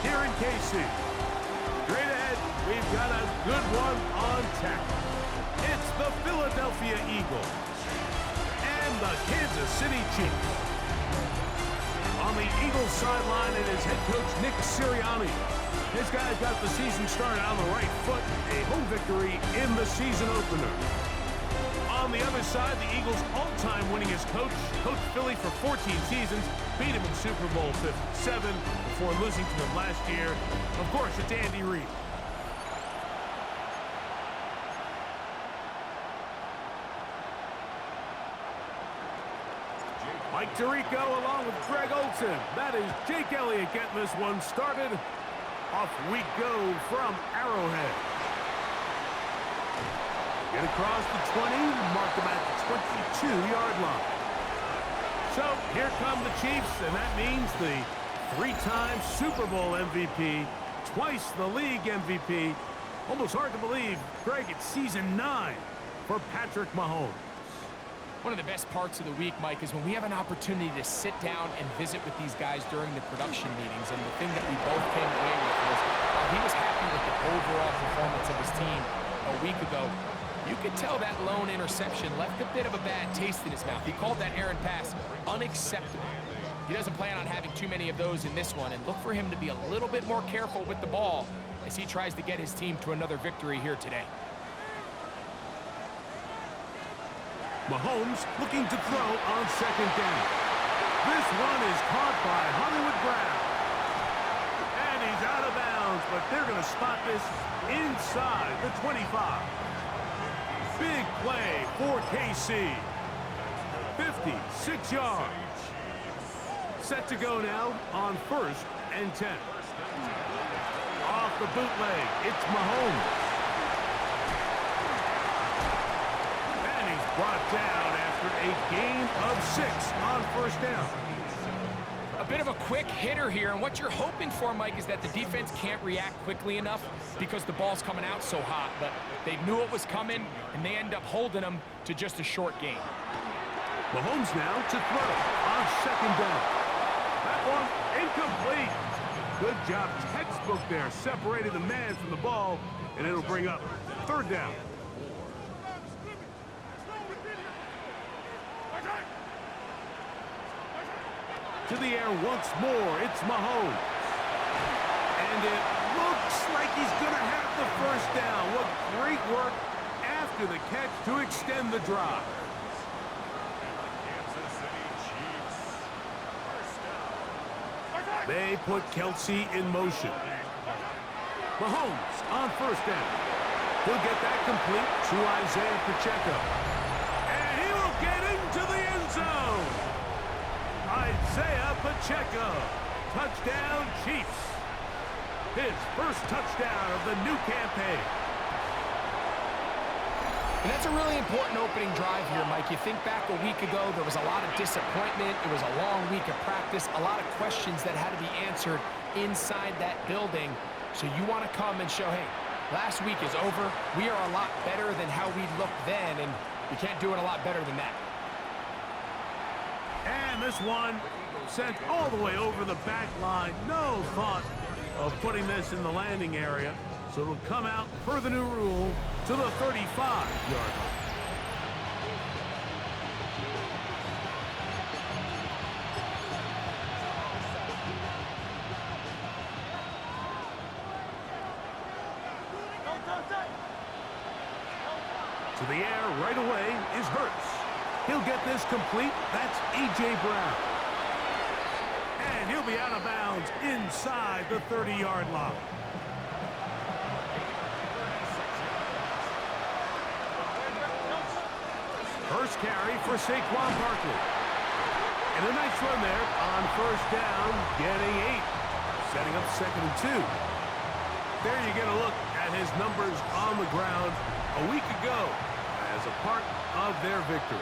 here in KC. Straight ahead, we've got a good one on tap. It's the Philadelphia Eagles and the Kansas City Chiefs. On the Eagles sideline, it is head coach Nick Sirianni. His guys got the season started on the right foot, a home victory in the season opener. On the other side, the Eagles' all-time winningest coach, coached Philly for 14 seasons, beat him in Super Bowl 57 before losing to him last year. Of course, it's Andy Reid. Mike Tirico along with Greg Olsen. That is Jake Elliott getting this one started. Off we go from Arrowhead. Get across the 20, mark them at the 22-yard line. So here come the Chiefs, and that means the three-time Super Bowl MVP, twice the league MVP. Almost hard to believe, Greg, it's season 9 for Patrick Mahomes. One of the best parts of the week, Mike, is when we have an opportunity to sit down and visit with these guys during the production meetings. And the thing that we both came away with was he was happy with the overall performance of his team a week ago. You could tell that lone interception left a bit of a bad taste in his mouth. He called that errant pass unacceptable. He doesn't plan on having too many of those in this one, and look for him to be a little bit more careful with the ball as he tries to get his team to another victory here today. Mahomes looking to throw on second down. This one is caught by Hollywood Brown. And he's out of bounds, but they're going to spot this inside the 25. Big play for KC. 56 yards. Set to go now on 1st and 10. Off the bootleg, it's Mahomes. Brought down after a gain of 6 on 1st down. A bit of a quick hitter here, and what you're hoping for, Mike, is that the defense can't react quickly enough because the ball's coming out so hot, but they knew it was coming, and they end up holding them to just a short gain. Mahomes now to throw on 2nd down. That one incomplete. Good job, textbook there, separating the man from the ball, and it'll bring up 3rd down. To the air once more, it's Mahomes. And it looks like he's going to have the 1st down. What great work after the catch to extend the drive. They put Kelsey in motion. Mahomes on 1st down. He'll get that complete to Isaiah Pacheco. And he will get into the end zone. Isaiah Pacheco, touchdown Chiefs. His 1st touchdown of the new campaign. And that's a really important opening drive here, Mike. You think back a week ago, there was a lot of disappointment. It was a long week of practice, a lot of questions that had to be answered inside that building. So you want to come and show, hey, last week is over. We are a lot better than how we looked then, and you can't do it a lot better than that. And this one sent all the way over the back line. No thought of putting this in the landing area. So it'll come out per the new rule to the 35-yard line. To the air right away is Hurts. He'll get this complete. That's A.J. Brown. And he'll be out of bounds inside the 30-yard line. First carry for Saquon Barkley. And a nice run there on 1st down, getting 8. Setting up 2nd and 2. There you get a look at his numbers on the ground a week ago as a part of their victory.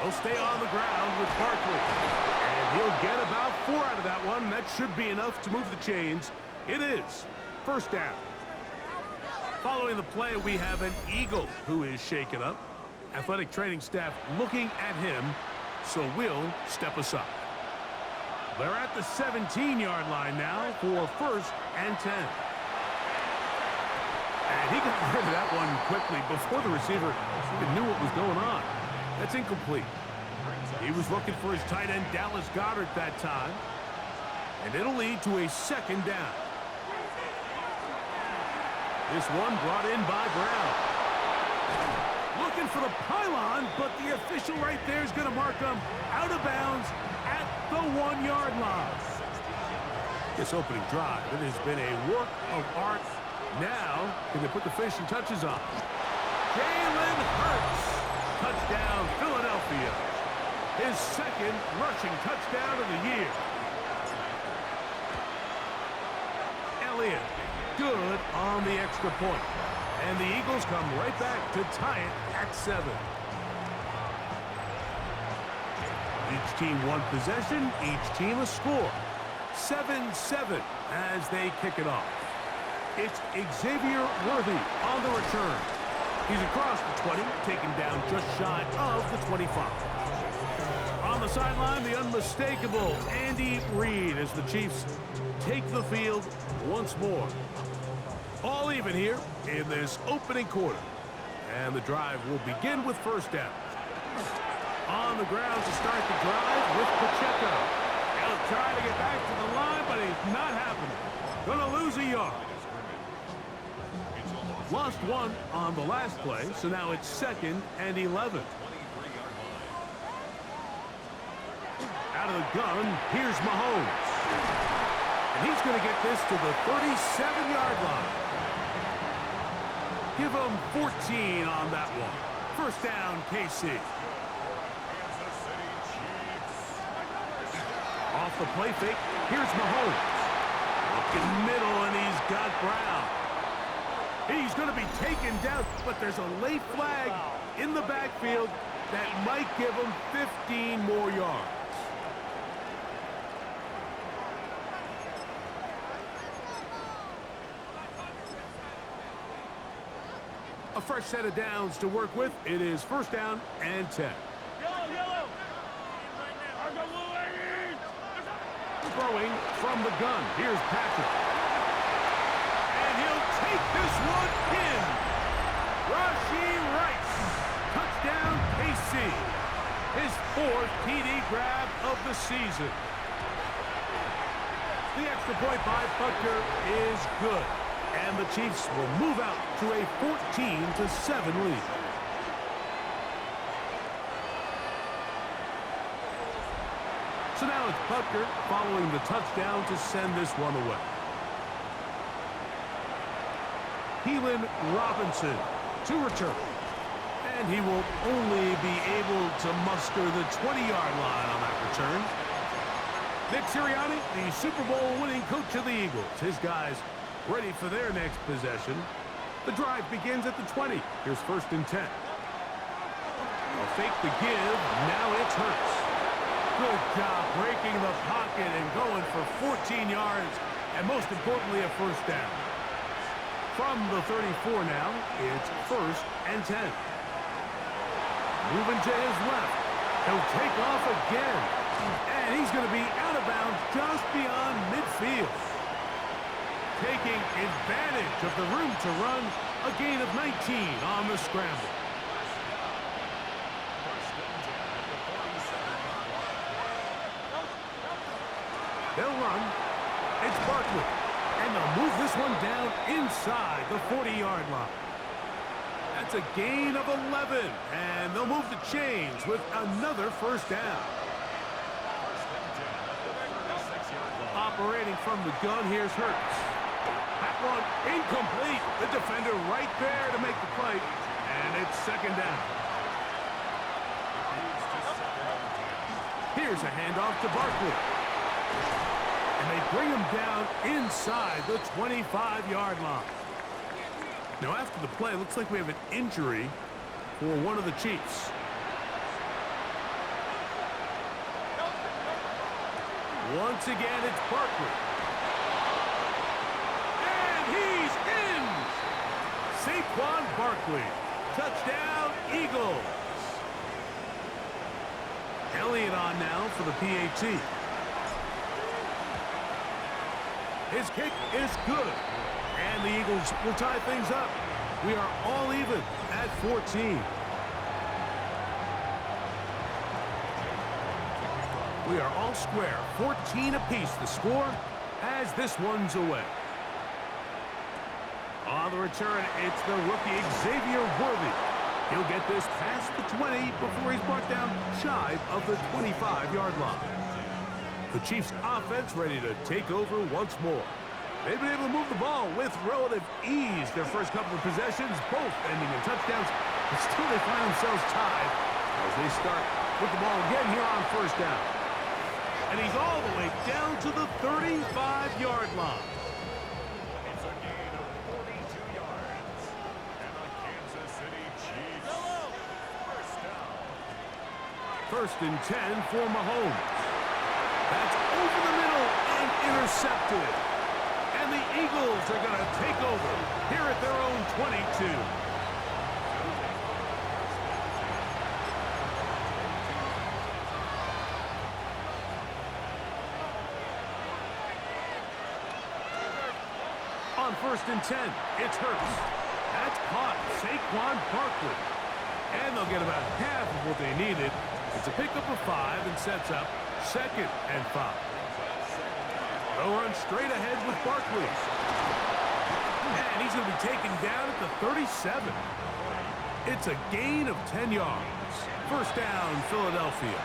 He'll stay on the ground with Barkley. And he'll get about 4 out of that one. That should be enough to move the chains. It is 1st down. Following the play, we have an Eagle who is shaken up. Athletic training staff looking at him, so we'll step aside. They're at the 17-yard line now for 1st and 10. And he got rid of that one quickly before the receiver even knew what was going on. That's incomplete. He was looking for his tight end, Dallas Goedert, that time. And it'll lead to a 2nd down. This one brought in by Brown. Looking for the pylon, but the official right there is going to mark him out of bounds at the 1-yard line. This opening drive, it has been a work of art. Now, can they put the finishing touches on? Jalen Hurts. Touchdown, Philadelphia. His 2nd rushing touchdown of the year. Elliott, good on the extra point. And the Eagles come right back to tie it at 7. Each team one possession, each team a score. 7-7 as they kick it off. It's Xavier Worthy on the return. He's across the 20, taken down just shy of the 25. On the sideline, the unmistakable Andy Reid as the Chiefs take the field once more. All even here in this opening quarter. And the drive will begin with 1st down. On the ground to start the drive with Pacheco. He'll try to get back to the line, but it's not happening. Gonna lose a yard. Lost 1 on the last play, so now it's 2nd and 11. Out of the gun, here's Mahomes. And he's going to get this to the 37-yard line. Give him 14 on that one. 1st down, KC. Off the play fake, here's Mahomes. Looking middle, and he's got Brown. He's going to be taken down, but there's a late flag in the backfield that might give him 15 more yards. A fresh set of downs to work with. It is 1st down and 10. Yellow. Throwing from the gun. Here's Patrick. Take this one in. Rashee Rice. Touchdown, KC. His 4th TD grab of the season. The extra point by Butker is good. And the Chiefs will move out to a 14-7 lead. So now it's Butker following the touchdown to send this one away. Keelan Robinson to return. And he will only be able to muster the 20-yard line on that return. Nick Sirianni, the Super Bowl winning coach of the Eagles. His guys ready for their next possession. The drive begins at the 20. Here's 1st and 10. They'll fake the give. Now it's Hurts. Good job breaking the pocket and going for 14 yards. And most importantly, a 1st down. From the 34 now, it's 1st and 10. Moving to his left. He'll take off again. And he's going to be out of bounds just beyond midfield. Taking advantage of the room to run, a gain of 19 on the scramble. They'll run. It's Barkley. And they'll move this one down inside the 40-yard line. That's a gain of 11. And they'll move the chains with another 1st down. Operating from the gun, here's Hurts. That one incomplete. The defender right there to make the play. And it's 2nd down. Here's a handoff to Barkley. And they bring him down inside the 25-yard line. Now, after the play, it looks like we have an injury for one of the Chiefs. Once again, it's Barkley. And he's in! Saquon Barkley. Touchdown, Eagles. Elliott on now for the PAT. His kick is good. And the Eagles will tie things up. We are all even at 14. We are all square. 14 apiece the score as this one's away. On the return, it's the rookie Xavier Worthy. He'll get this past the 20 before he's brought down shy of the 25-yard line. The Chiefs' offense ready to take over once more. They've been able to move the ball with relative ease their first couple of possessions, both ending in touchdowns, but still they find themselves tied as they start with the ball again here on first down. And he's all the way down to the 35-yard line. It's a gain of 42 yards. And the Kansas City Chiefs. First down. First and 10 for Mahomes. That's over the middle and intercepted. And the Eagles are going to take over here at their own 22. On first and 10, it's Hurts. That's caught Saquon Barkley. And they'll get about half of what they needed. It's a pickup of 5 and sets up second and 5. They'll run straight ahead with Barkley. And he's going to be taken down at the 37. It's a gain of 10 yards. First down, Philadelphia.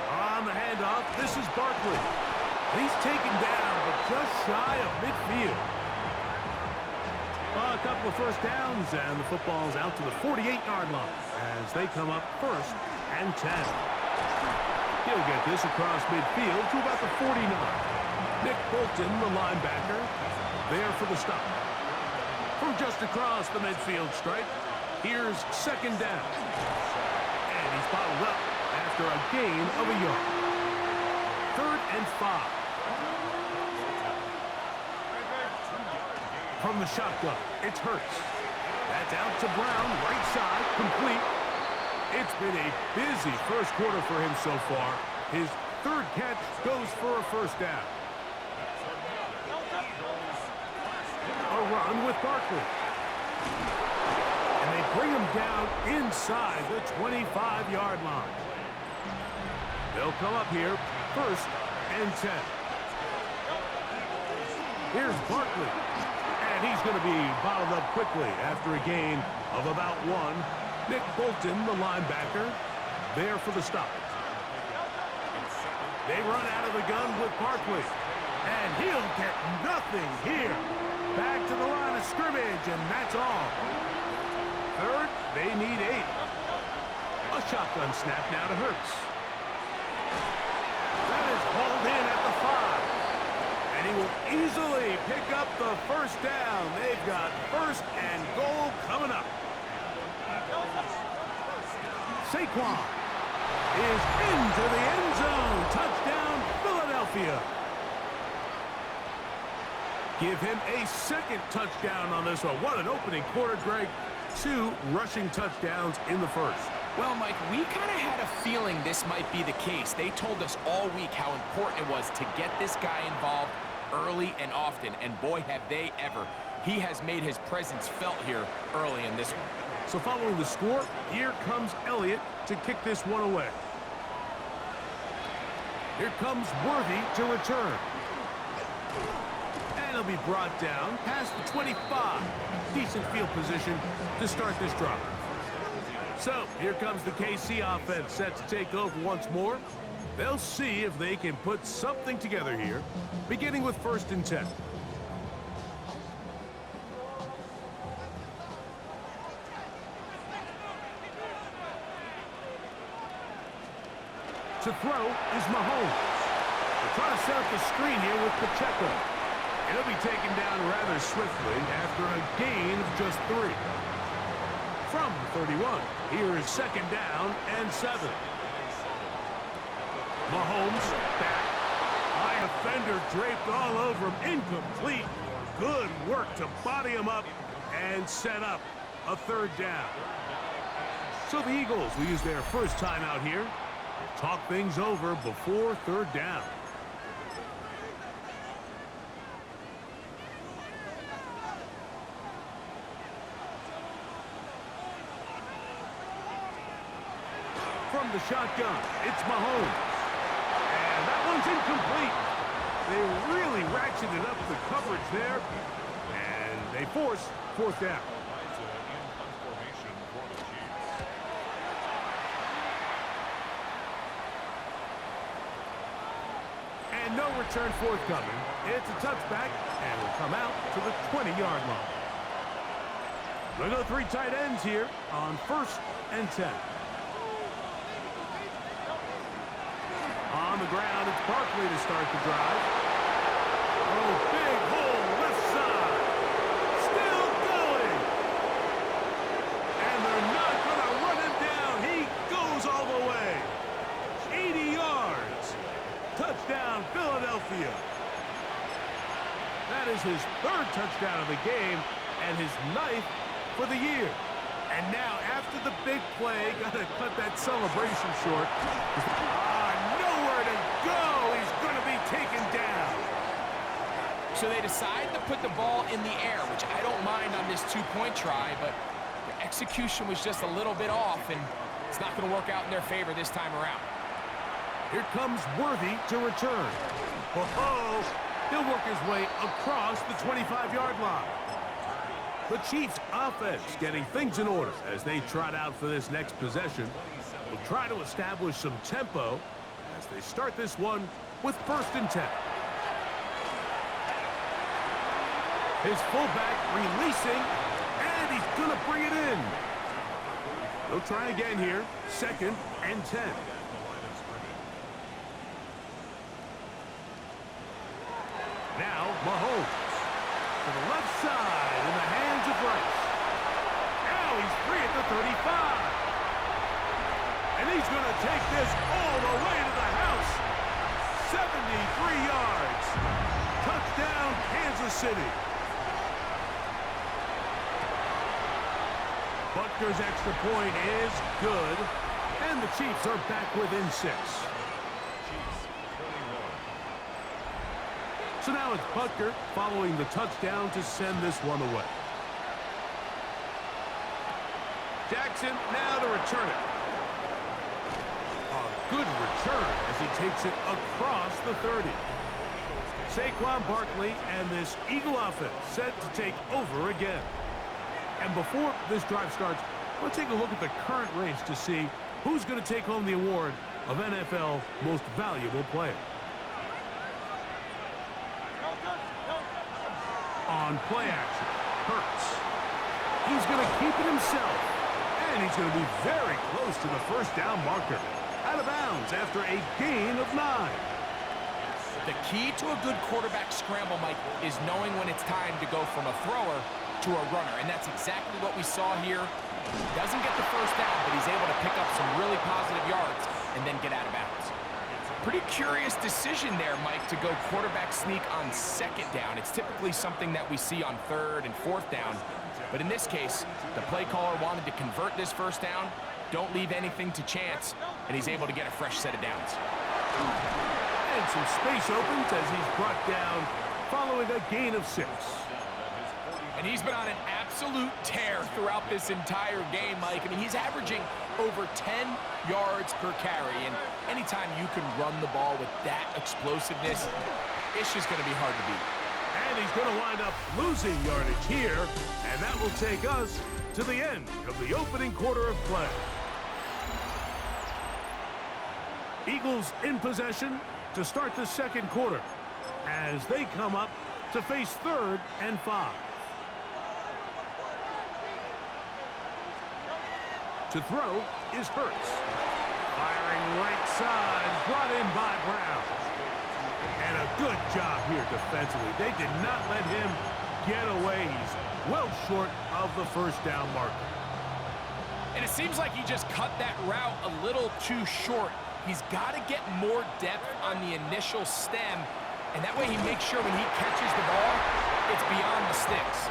On the handoff, this is Barkley. He's taken down, but just shy of midfield. A couple of first downs, and the football's out to the 48-yard line as they come up first and 10. He'll get this across midfield to about the 49. Nick Bolton, the linebacker, there for the stop. From just across the midfield stripe, here's second down. And he's bottled up after a gain of a yard. Third and 5. From the shotgun, it's Hurts. That's out to Brown, right side, complete. It's been a busy first quarter for him so far. His third catch goes for a first down. A run with Barkley. And they bring him down inside the 25-yard line. They'll come up here first and 10. Here's Barkley. And he's going to be bottled up quickly after a gain of about 1. Nick Bolton, the linebacker, there for the stop. They run out of the gun with Barkley. And he'll get nothing here. Back to the line of scrimmage, and that's all. Third, they need 8. A shotgun snap now to Hurts. That is hauled in at the 5. And he will easily pick up the first down. They've got first and goal coming up. Saquon is into the end zone. Touchdown, Philadelphia. Give him a second touchdown on this one. What an opening quarter, Greg. 2 rushing touchdowns in the first. Well, Mike, we kind of had a feeling this might be the case. They told us all week how important it was to get this guy involved early and often, and boy, have they ever. He has made his presence felt here early in this one. So following the score, here comes Elliott to kick this one away. Here comes Worthy to return. And he'll be brought down past the 25. Decent field position to start this drive. So here comes the KC offense set to take over once more. They'll see if they can put something together here, beginning with first and 10. To throw is Mahomes. They're trying to set up the screen here with Pacheco. It'll be taken down rather swiftly after a gain of just 3. From the 31, here is second down and 7. Mahomes back. High defender draped all over him. Incomplete. Good work to body him up and set up a third down. So the Eagles will use their first time out here. Talk things over before third down. from the shotgun. It's Mahomes. And that one's incomplete. They really ratcheted up the coverage there. And they force fourth down. And no return forthcoming. It's a touchback, and will come out to the 20-yard line. They'll go three tight ends here on 1st and 10. On the ground, it's Barkley to start the drive. Oh, big hole, left side. Still going. And they're not going to run him down. He goes all the way. 80 yards. Touchdown, Philadelphia. That is his 3rd touchdown of the game and his 9th for the year. And now, after the big play, got to cut that celebration short. Nowhere to go. He's going to be taken down. So they decide to put the ball in the air, which I don't mind on this two-point try, but the execution was just a little bit off, and it's not going to work out in their favor this time around. Here comes Worthy to return. Oh, he'll work his way across the 25-yard line. The Chiefs' offense getting things in order as they trot out for this next possession. Will try to establish some tempo as they start this one with 1st and 10. His fullback releasing, and he's going to bring it in. They'll try again here, 2nd and 10. Now Mahomes to the left side in the hands of Rice. Now he's free at the 35. And he's going to take this all the way to the house. 73 yards. Touchdown, Kansas City. Butker's extra point is good. And the Chiefs are back within 6. So now it's Butker following the touchdown to send this one away. Jackson now to return it. A good return as he takes it across the 30. Saquon Barkley and this Eagle offense set to take over again. And before this drive starts, let's take a look at the current race to see who's going to take home the award of NFL Most Valuable Player. On play action, Hurts. He's going to keep it himself, and he's going to be very close to the 1st down marker. Out of bounds after a gain of 9. The key to a good quarterback scramble, Mike, is knowing when it's time to go from a thrower to a runner, and that's exactly what we saw here. Doesn't get the 1st down, but he's able to pick up some really positive yards and then get out of bounds. Pretty curious decision there, Mike, to go quarterback sneak on 2nd down. It's typically something that we see on 3rd and 4th down. But in this case, the play caller wanted to convert this 1st down, don't leave anything to chance, and he's able to get a fresh set of downs. And some space opens as he's brought down following a gain of 6. And he's been on an absolute tear throughout this entire game, Mike. I mean, he's averaging over 10 yards per carry. And anytime you can run the ball with that explosiveness, it's just going to be hard to beat. And he's going to wind up losing yardage here. And that will take us to the end of the opening quarter of play. Eagles in possession to start the 2nd quarter as they come up to face 3rd and 5. To throw is Hurts. Firing right side, brought in by Brown. And a good job here defensively. They did not let him get away. He's well short of the 1st down marker. And it seems like he just cut that route a little too short. He's got to get more depth on the initial stem, and that way he makes sure when he catches the ball, it's beyond the sticks.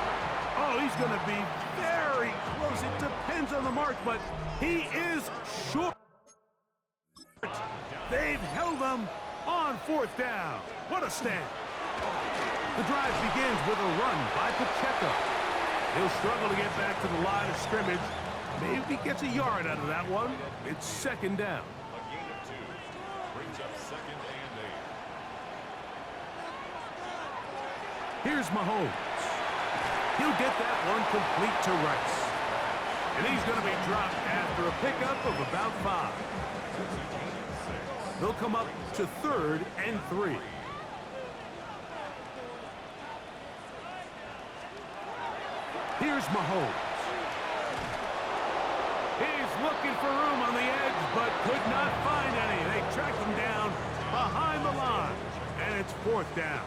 Oh, he's going to be very close. It depends on the mark, but he is short. They've held him on 4th down. What a stand. The drive begins with a run by Pacheco. He'll struggle to get back to the line of scrimmage Maybe gets a yard out of that one. It's second down. A gain of 2 brings up 2nd and 8. Here's Mahomes. He'll get that one complete to Rice. And he's going to be dropped after a pickup of about 5. They'll come up to 3rd and 3. Here's Mahomes. He's looking for room on the edge, but could not find any. They tracked him down behind the line, and it's 4th down.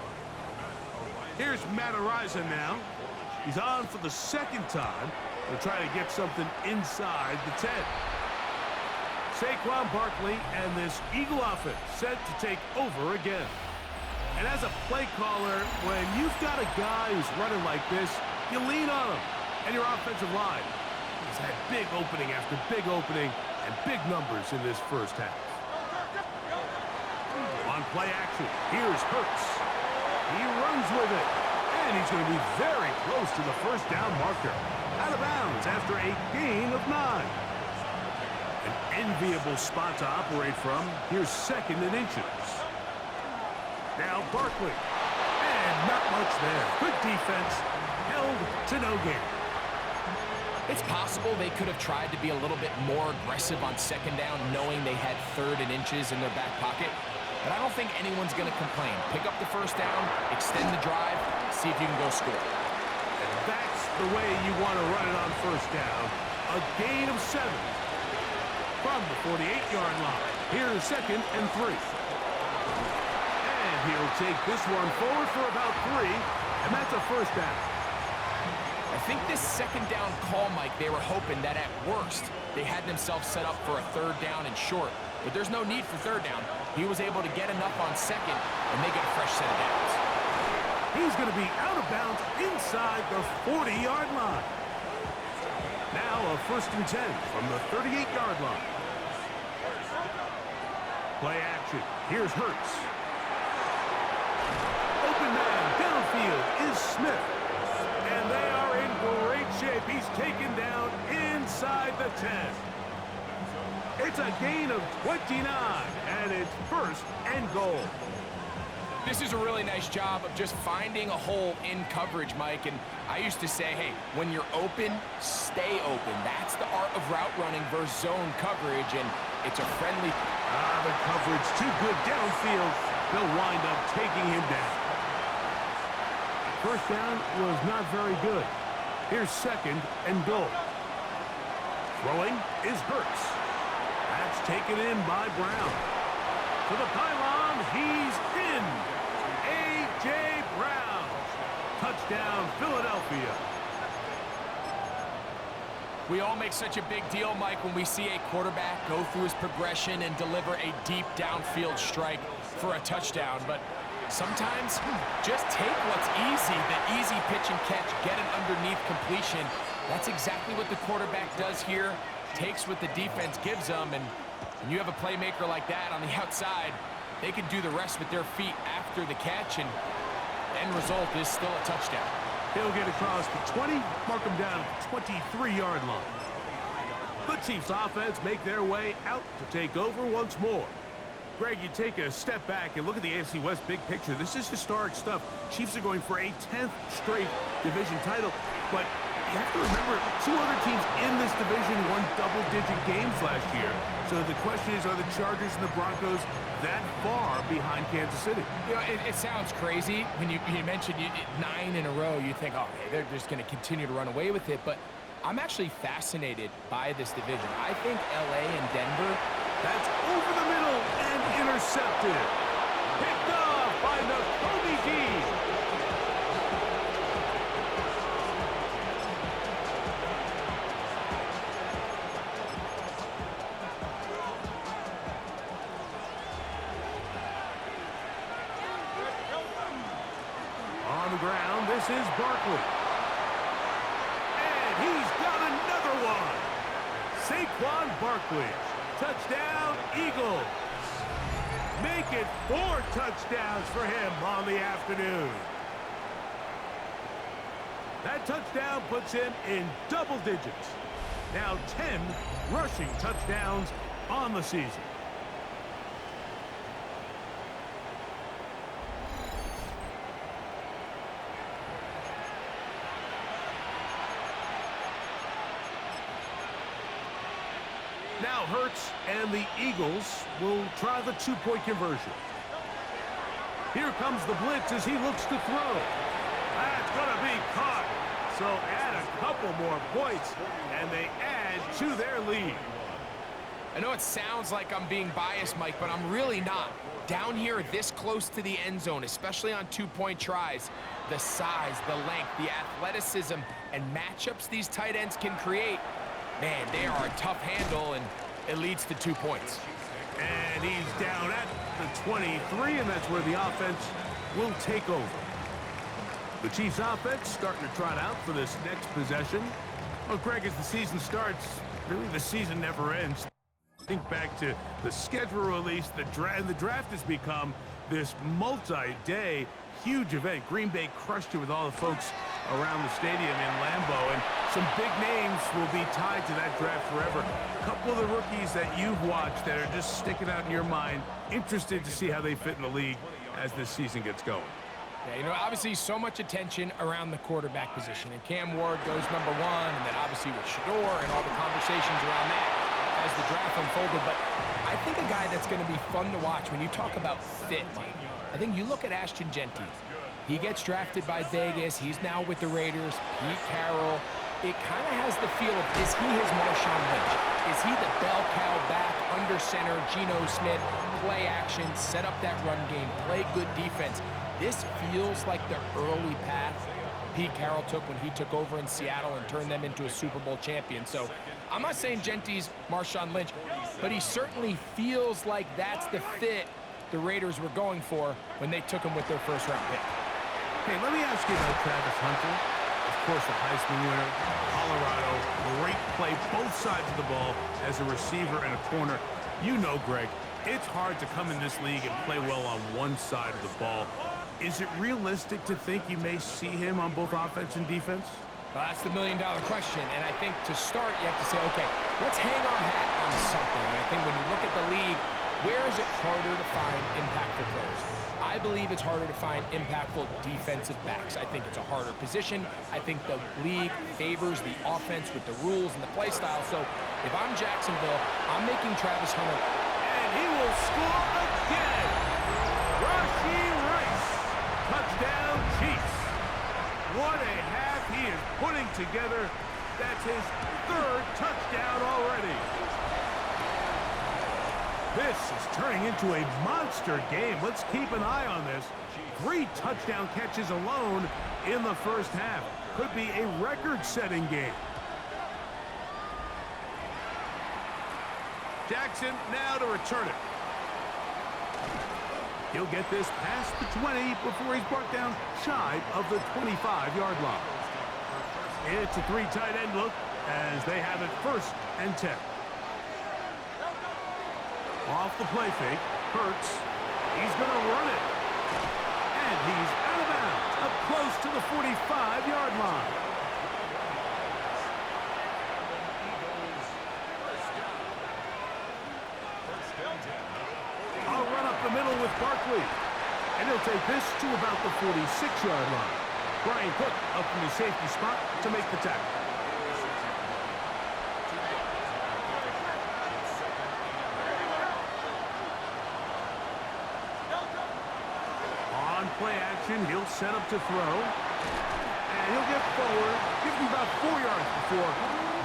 Here's Madden now. He's on for the 2nd time. They'll try to get something inside the 10. Saquon Barkley and this Eagle offense set to take over again. And as a play caller, when you've got a guy who's running like this, you lean on him. And your offensive line has had big opening after big opening and big numbers in this first half. On play action, here's Hurts. He runs with it. And he's going to be very close to the first down marker. Out of bounds after a gain of 9. An enviable spot to operate from. Here's 2nd and inches. Now Barkley. And not much there. Good defense. Held to no gain. It's possible they could have tried to be a little bit more aggressive on 2nd down, knowing they had 3rd and inches in their back pocket. But I don't think anyone's going to complain. Pick up the first down, extend the drive, see if you can go score. And that's the way you want to run it on first down. A gain of 7. From the 48-yard line. Here's 2nd and 3. And he'll take this one forward for about 3. And that's a first down. I think this 2nd down call, Mike, they were hoping that at worst they had themselves set up for a 3rd down and short. But there's no need for 3rd down. He was able to get enough on 2nd and make it a fresh set of downs. He's going to be out of bounds inside the 40-yard line. Now a 1st and 10 from the 38-yard line. Play action. Here's Hurts. Open man downfield is Smith. And they are in great shape. He's taken down inside the 10. It's a gain of 29, and it's 1st and goal. This is a really nice job of just finding a hole in coverage, Mike. And I used to say, hey, when you're open, stay open. That's the art of route running versus zone coverage, and it's a friendly... The coverage too good downfield. They'll wind up taking him down. First down was not very good. Here's 2nd and goal. Throwing is Hurts. That's taken in by Brown. To the pylon, he's in. A.J. Brown. Touchdown, Philadelphia. We all make such a big deal, Mike, when we see a quarterback go through his progression and deliver a deep downfield strike for a touchdown. But sometimes, just take what's easy, the easy pitch and catch, get an underneath completion. That's exactly what the quarterback does here. Takes what the defense gives them, and when you have a playmaker like that on the outside, they can do the rest with their feet after the catch, and the end result is still a touchdown. He'll get across the 20, mark him down at the 23-yard line. The Chiefs offense make their way out to take over once more. Greg, you take a step back and look at the AFC West big picture. This is historic stuff. Chiefs are going for a 10th straight division title, but you have to remember, 2 other teams in this division won double-digit games last year. So the question is, are the Chargers and the Broncos that far behind Kansas City? You know, it sounds crazy. When you mentioned 9 in a row, you think, oh, okay, they're just going to continue to run away with it. But I'm actually fascinated by this division. I think L.A. and Denver... That's over the middle and intercepted. Picked off by the Kobe D. On the ground, this is Barkley. And he's got another one. Saquon Barkley. Touchdown, Eagles. Make it 4 touchdowns for him on the afternoon. That touchdown puts him in double digits. Now 10 rushing touchdowns on the season. Now Hurts and the Eagles will try the two-point conversion. Here comes the blitz as he looks to throw. That's going to be caught. So add a couple more points, and they add to their lead. I know it sounds like I'm being biased, Mike, but I'm really not. Down here this close to the end zone, especially on two-point tries, the size, the length, the athleticism, and matchups these tight ends can create, man, they are a tough handle, and it leads to 2 points. And he's down at the 23, and that's where the offense will take over. The Chiefs offense starting to trot out for this next possession. Well, Greg, as the season starts, really the season never ends. Think back to the schedule release, the draft has become this multi-day huge event. Green Bay crushed it with all the folks around the stadium in Lambeau, and some big names will be tied to that draft forever. A couple of the rookies that you've watched that are just sticking out in your mind, interested to see how they fit in the league as this season gets going. Yeah, you know, obviously so much attention around the quarterback position, and Cam Ward goes #1, and then obviously with Shador and all the conversations around that as the draft unfolded. But I think a guy that's going to be fun to watch when you talk about fit, Mike, I think you look at Ashton Jeanty. He gets drafted by Vegas. He's now with the Raiders. Pete Carroll. It kind of has the feel of, is he his Marshawn Lynch? Is he the bell cow back, under center, Geno Smith, play action, set up that run game, play good defense? This feels like the early path Pete Carroll took when he took over in Seattle and turned them into a Super Bowl champion. So I'm not saying Genty's Marshawn Lynch, but he certainly feels like that's the fit the Raiders were going for when they took him with their first-round pick. Hey, let me ask you about Travis Hunter. Of course, the Heisman winner, Colorado, great play, both sides of the ball as a receiver and a corner. You know, Greg, it's hard to come in this league and play well on one side of the ball. Is it realistic to think you may see him on both offense and defense? Well, that's the million-dollar question, and I think to start, you have to say, okay, let's hang our hat on something. And I think when you look at the league, where is it harder to find impactful players? I believe it's harder to find impactful defensive backs. I think it's a harder position. I think the league favors the offense with the rules and the play style. So if I'm Jacksonville, I'm making Travis Hunter. And he will score again. Rashee Rice. Touchdown, Chiefs. What a half he is putting together. That's his third touchdown already. This is turning into a monster game. Let's keep an eye on this. 3 touchdown catches alone in the first half. Could be a record-setting game. Jackson now to return it. He'll get this past the 20 before he's brought down shy of the 25-yard line. It's a 3 tight end look as they have it 1st and 10. Off the play fake, Hurts. He's going to run it. And he's out of bounds, up close to the 45-yard line. I'll run up the middle with Barkley. And he'll take this to about the 46-yard line. Brian Cook up from the safety spot to make the tackle. On play action, he'll set up to throw. And he'll get forward, give him about 4 yards before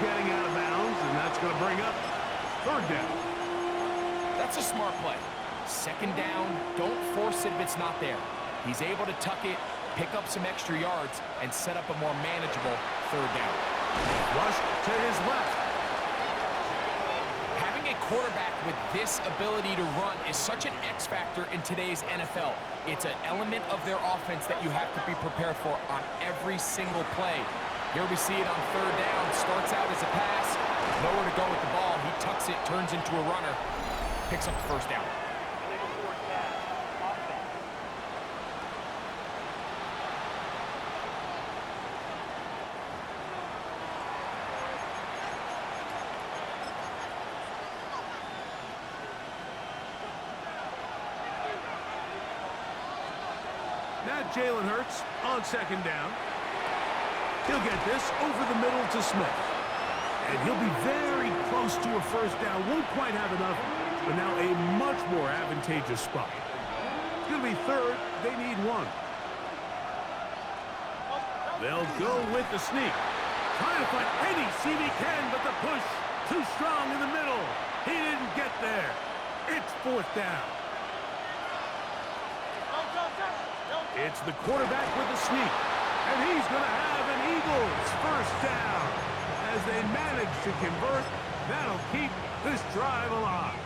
getting out of bounds, and that's going to bring up 3rd down. That's a smart play. 2nd down, don't force it if it's not there. He's able to tuck it, pick up some extra yards, and set up a more manageable 3rd down. Rush to his left. Having a quarterback with this ability to run is such an X factor in today's NFL. It's an element of their offense that you have to be prepared for on every single play. Here we see it on 3rd down. Starts out as a pass. Nowhere to go with the ball. He tucks it, turns into a runner. Picks up the 1st down. Now Jalen Hurts on second down. He'll get this over the middle to Smith. And he'll be very close to a first down. Won't quite have enough, but now a much more advantageous spot. It's going to be third. They need one. They'll go with the sneak. Trying to find any seam he can, but the push too strong in the middle. He didn't get there. It's fourth down. It's the quarterback with the sneak. And he's going to have an Eagles first down. As they manage to convert, that'll keep this drive alive.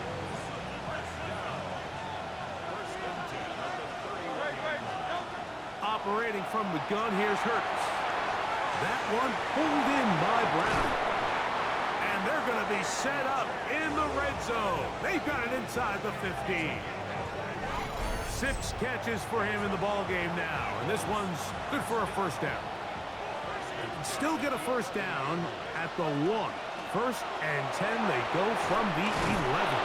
Operating from the gun, here's Hurts. That one pulled in by Brown. And they're going to be set up in the red zone. They've got it inside the 15. 6 catches for him in the ball game now, and this one's good for a first down. You can still get a first down at the 1. First and 10, they go from the 11.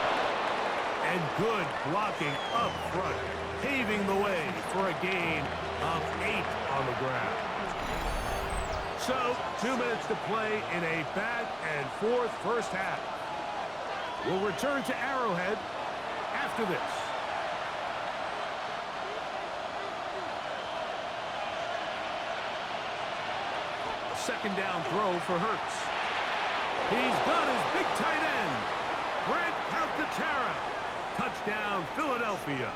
And good blocking up front, paving the way for a gain of 8 on the ground. So, 2 minutes to play in a back and forth first half. We'll return to Arrowhead after this. Second down throw for Hurts. He's got his big tight end, Brent Calcaterra. Touchdown, Philadelphia.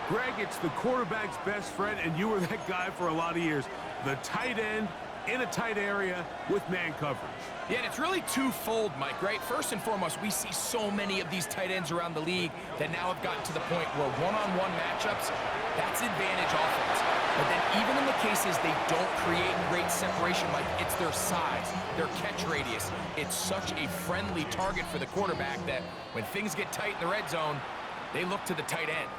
Greg, it's the quarterback's best friend, and you were that guy for a lot of years. The tight end in a tight area with man coverage. Yeah, and it's really twofold, Mike, right? First and foremost, we see so many of these tight ends around the league that now have gotten to the point where one-on-one matchups, that's advantage offense. But then even in the cases they don't create great separation, Mike, it's their size, their catch radius. It's such a friendly target for the quarterback that when things get tight in the red zone, they look to the tight end.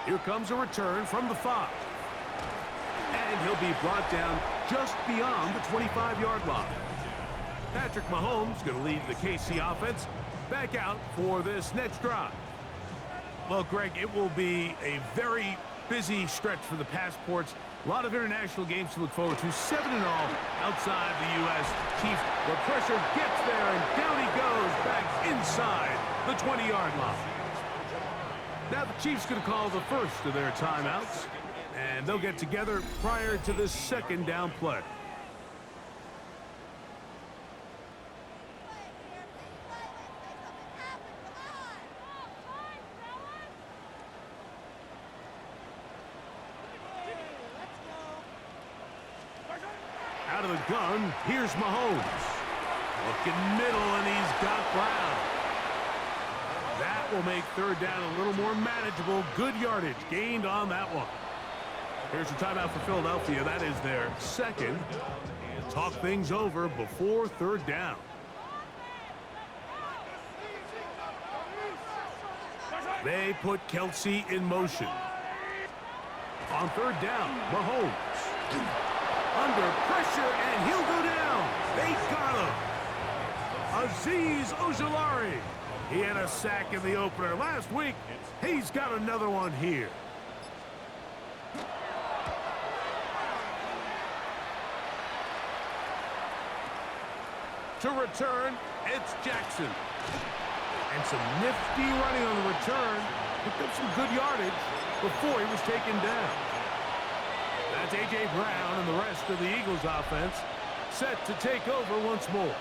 Here comes a return from the 5. And he'll be brought down just beyond the 25-yard line. Patrick Mahomes going to lead the KC offense back out for this next drive. Well, Greg, it will be a very busy stretch for the passports. A lot of international games to look forward to. 7-0 outside the U.S. Chiefs, the pressure gets there, and down he goes back inside the 20-yard line. Now the Chiefs going to call the first of their timeouts, and they'll get together prior to this second down play. Out of the gun, here's Mahomes. Looking middle, and he's got Brown. That will make third down a little more manageable. Good yardage gained on that one. Here's a timeout for Philadelphia. That is their second. Talk things over before third down. They put Kelsey in motion. On third down, Mahomes. Under pressure, and he'll go down. They got him. Azeez Ojulari. He had a sack in the opener last week. He's got another one here. To return, it's Jackson. And some nifty running on the return. Picked up some good yardage before he was taken down. That's A.J. Brown and the rest of the Eagles offense set to take over once more.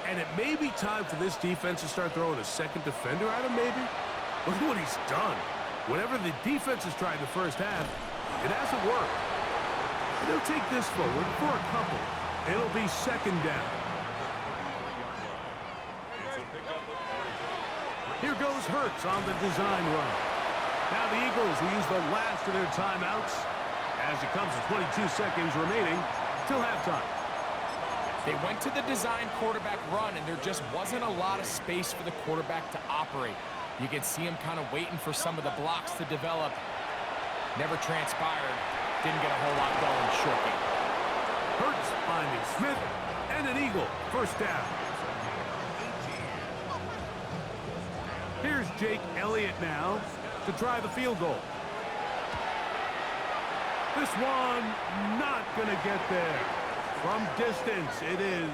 And it may be time for this defense to start throwing a second defender at him, maybe. Look at what he's done. Whatever the defense has tried in the first half, it hasn't worked. And they'll take this forward for a couple. It'll be second down. Here goes Hurts on the design run. Now the Eagles will use the last of their timeouts as it comes to 22 seconds remaining till halftime. They went to the design quarterback run, and there just wasn't a lot of space for the quarterback to operate. You can see him kind of waiting for some of the blocks to develop. Never transpired. Didn't get a whole lot going short game. Hurts finding Smith, and an Eagle first down. Here's Jake Elliott now to try the field goal. This one not going to get there. From distance, it is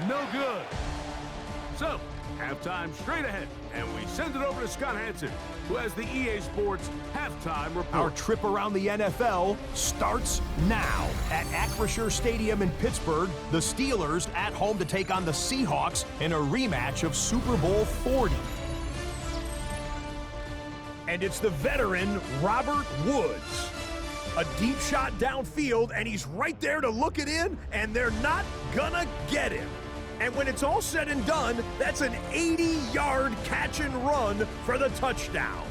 no good. So, halftime straight ahead, and we send it over to Scott Hansen, who has the EA Sports halftime report. Our trip around the NFL starts now. At Acrisure Stadium in Pittsburgh, the Steelers at home to take on the Seahawks in a rematch of Super Bowl 40. And it's the veteran Robert Woods. A deep shot downfield, and he's right there to look it in, and they're not gonna get him. And when it's all said and done, that's an 80-yard catch and run for the touchdown.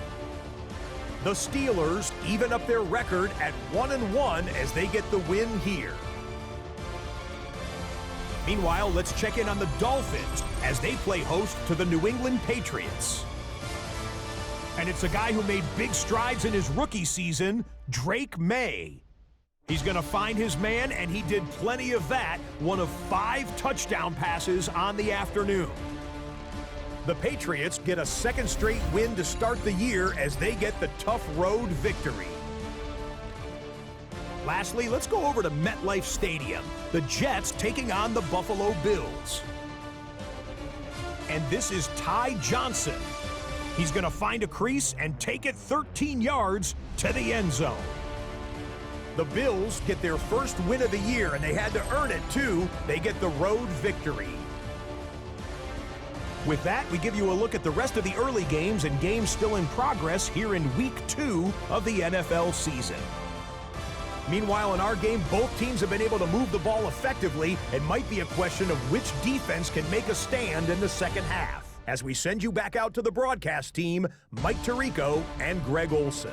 The Steelers even up their record at 1-1 as they get the win here. Meanwhile, let's check in on the Dolphins as they play host to the New England Patriots. And it's a guy who made big strides in his rookie season, Drake May. He's going to find his man, and he did plenty of that, one of 5 touchdown passes on the afternoon. The Patriots get a second straight win to start the year as they get the tough road victory. Lastly, let's go over to MetLife Stadium. The Jets taking on the Buffalo Bills. And this is Ty Johnson. He's going to find a crease and take it 13 yards to the end zone. The Bills get their first win of the year, and they had to earn it, too. They get the road victory. With that, we give you a look at the rest of the early games and games still in progress here in Week 2 of the NFL season. Meanwhile, in our game, both teams have been able to move the ball effectively. It might be a question of which defense can make a stand in the second half. As we send you back out to the broadcast team, Mike Tirico and Greg Olson.